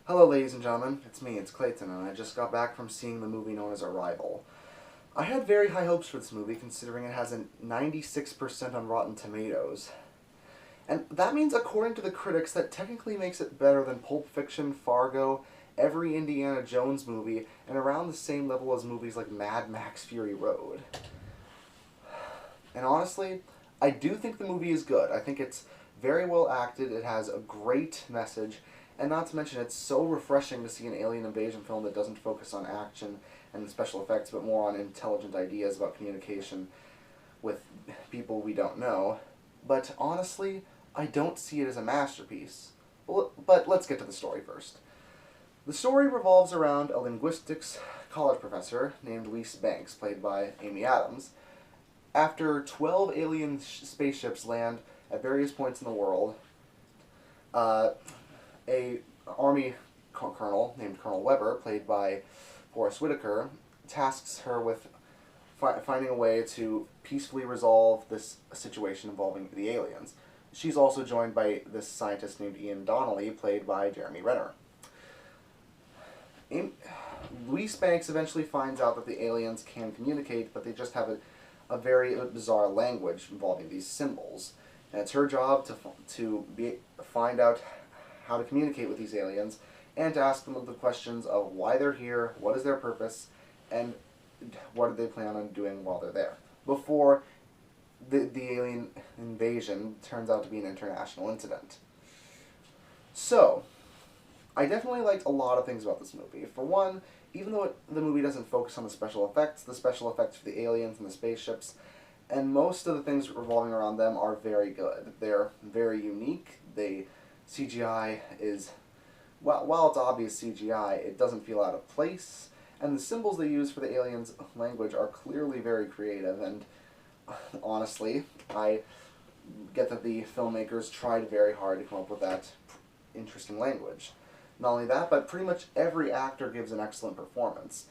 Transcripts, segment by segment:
Hello, ladies and gentlemen. It's me, it's Clayton, and I just got back from seeing the movie known as Arrival. I had very high hopes for this movie, considering it has a 96% on Rotten Tomatoes. And that means, according to the critics, that technically makes it better than Pulp Fiction, Fargo, every Indiana Jones movie, and around the same level as movies like Mad Max Fury Road. And honestly, I do think the movie is good. I think it's very well acted, it has a great message, and not to mention it's so refreshing to see an alien invasion film that doesn't focus on action and special effects, but more on intelligent ideas about communication with people we don't know. But honestly, I don't see it as a masterpiece. But let's get to the story first. The story revolves around a linguistics college professor named Lise Banks, played by Amy Adams. After 12 alien spaceships land at various points in the world, a army colonel named Colonel Weber, played by Forrest Whitaker, tasks her with finding a way to peacefully resolve this situation involving the aliens. She's also joined by this scientist named Ian Donnelly, played by Jeremy Renner. Louise Banks eventually finds out that the aliens can communicate, but they just have a very bizarre language involving these symbols. And it's her job to find out how to communicate with these aliens and to ask them the questions of why they're here, what is their purpose, and what do they plan on doing while they're there, before the alien invasion turns out to be an international incident. So, I definitely liked a lot of things about this movie. For one, even though the movie doesn't focus on the special effects for the aliens and the spaceships, and most of the things revolving around them are very good. They're very unique. CGI is, while it's obvious CGI, it doesn't feel out of place, and the symbols they use for the aliens' language are clearly very creative, and honestly, I get that the filmmakers tried very hard to come up with that interesting language. Not only that, but pretty much every actor gives an excellent performance.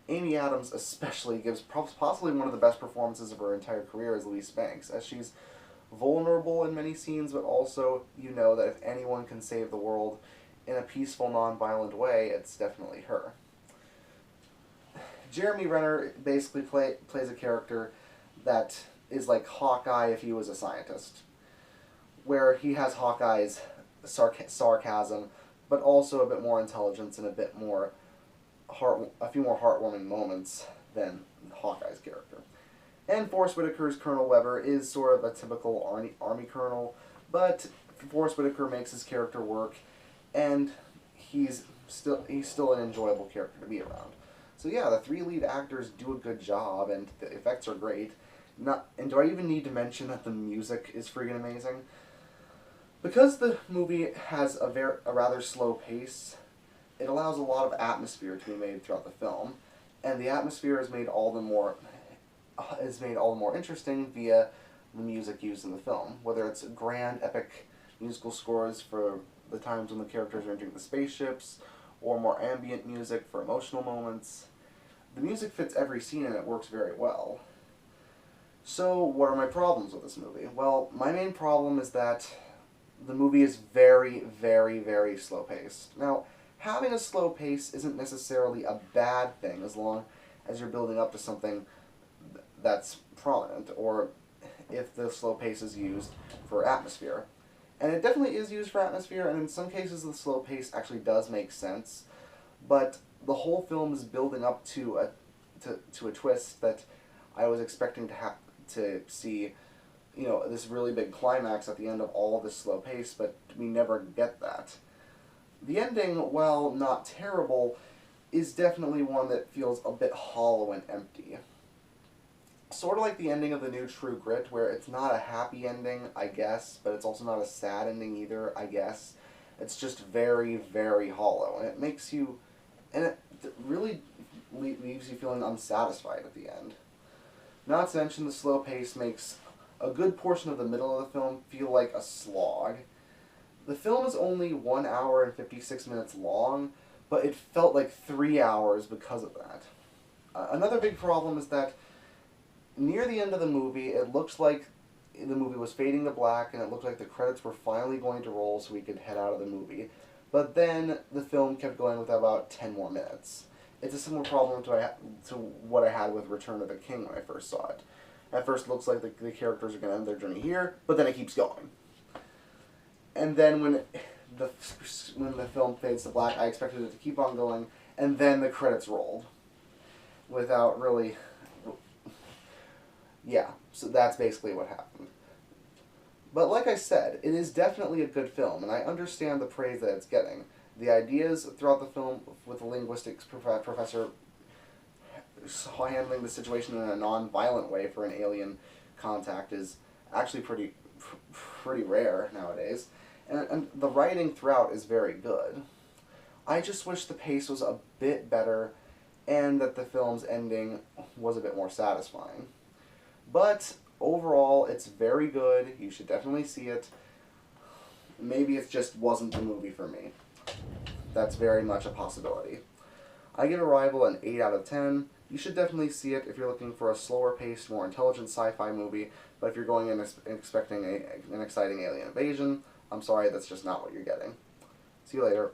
Amy Adams especially gives possibly one of the best performances of her entire career as Louise Banks, as she's vulnerable in many scenes, but also you know that if anyone can save the world in a peaceful, non-violent way, it's definitely her. Jeremy Renner basically plays a character that is like Hawkeye if he was a scientist, where he has Hawkeye's sarcasm, but also a bit more intelligence and a few more heartwarming moments than Hawkeye's character. And Forrest Whitaker's Colonel Weber is sort of a typical army colonel, but Forrest Whitaker makes his character work, and he's still an enjoyable character to be around. So yeah, the three lead actors do a good job, and the effects are great. And do I even need to mention that the music is freaking amazing? Because the movie has a rather slow pace, it allows a lot of atmosphere to be made throughout the film, and the atmosphere is made all the more interesting via the music used in the film. Whether it's grand, epic musical scores for the times when the characters are entering the spaceships, or more ambient music for emotional moments, the music fits every scene and it works very well. So, what are my problems with this movie? Well, my main problem is that the movie is very, very, very slow paced. Now, having a slow pace isn't necessarily a bad thing as long as you're building up to something that's prominent, or if the slow pace is used for atmosphere. And it definitely is used for atmosphere, and in some cases the slow pace actually does make sense, but the whole film is building up to a twist that I was expecting to see, this really big climax at the end of all of this slow pace, but we never get that. The ending, while not terrible, is definitely one that feels a bit hollow and empty. Sort of like the ending of the new True Grit, where it's not a happy ending, I guess, but it's also not a sad ending either, I guess. It's just very, very hollow, and it really leaves you feeling unsatisfied at the end. Not to mention the slow pace makes a good portion of the middle of the film feel like a slog. The film is only 1 hour and 56 minutes long, but it felt like 3 hours because of that. Another big problem is that near the end of the movie, it looks like the movie was fading to black, and it looked like the credits were finally going to roll so we could head out of the movie. But then the film kept going with about 10 more minutes. It's a similar problem to what I had with Return of the King when I first saw it. At first, it looks like the characters are going to end their journey here, but then it keeps going. And then the when the film fades to black, I expected it to keep on going, and then the credits rolled, without really. Yeah, so that's basically what happened. But like I said, it is definitely a good film, and I understand the praise that it's getting. The ideas throughout the film, with the linguistics professor handling the situation in a non-violent way for an alien contact, is actually pretty rare nowadays. And the writing throughout is very good. I just wish the pace was a bit better, and that the film's ending was a bit more satisfying. But overall, it's very good. You should definitely see it. Maybe it just wasn't the movie for me. That's very much a possibility. I give Arrival an 8 out of 10. You should definitely see it if you're looking for a slower paced, more intelligent sci-fi movie, but if you're going in expecting an exciting alien invasion, I'm sorry, that's just not what you're getting. See you later.